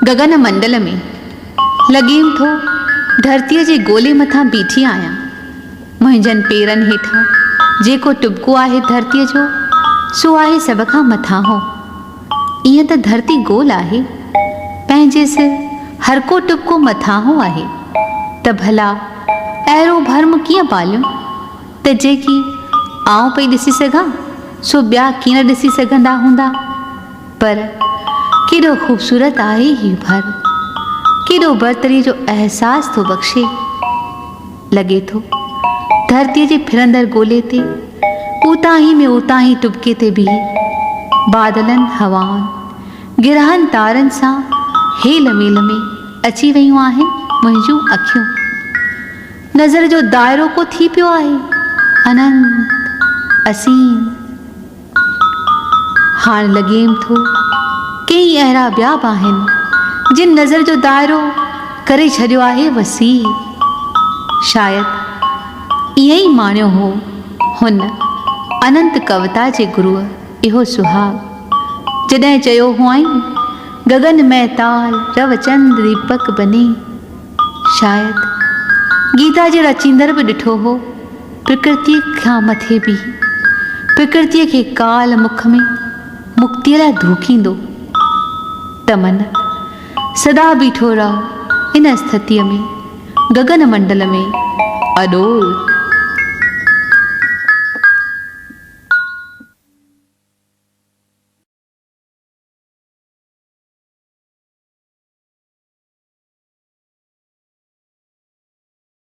गगन मंडल में लॻेम थो धरतीअ जे गोले मथां बीठी आहियां। मुंहिंजनि पेरनि हेठां जेको टुॿिको आहे धरतीअ जो सो आहे सभ खां मथां हो। ईअं त धरती गोल आहे, पंहिंजे सिर हर को टुॿिको मथां हो आहे, त भला अहिड़ो भर्म कीअं पालियो त जेकी आउं पई ॾिसी सघां सो ॿिया कीअं ॾिसी सघंदा हूंदा। पर केॾो ख़ूबसूरत आहे हीउ भर, केॾो बरतरी जो अहसास थो बख़्शे। लॻे थो धरतीअ जे फिरंदड़ गोले ते उतां ई में उतां ई टुॿिके ते बीह बादलनि हवाउनि गिरहनि तारनि सां हेल मेल में अची वयूं आहिनि मुंहिंजूं अखियूं। नज़र जो दाइरो को थी पियो आहे अनंत असीम। हाणे लॻेम थो कई अहिड़ा ॿिया बि आहिनि जिन नज़र जो दाइरो करे छॾियो आहे वसीउ। शायदि ईअं ई माणियो हो हुन अनंत कविता जे गुरुअ इहो सुहाग जॾहिं चयो हुआईं गगन में ताल रवचंद दीपक बने। शायदि गीता जे रचींदड़ बि ॾिठो हो प्रकृति खां मथे बि प्रकृतिअ खे काल मुख में मुक्तीअ लाइ धूकींदो। त मन सदा बीठो रहो इन स्थितीअ में गगन मंडल में अॾोल।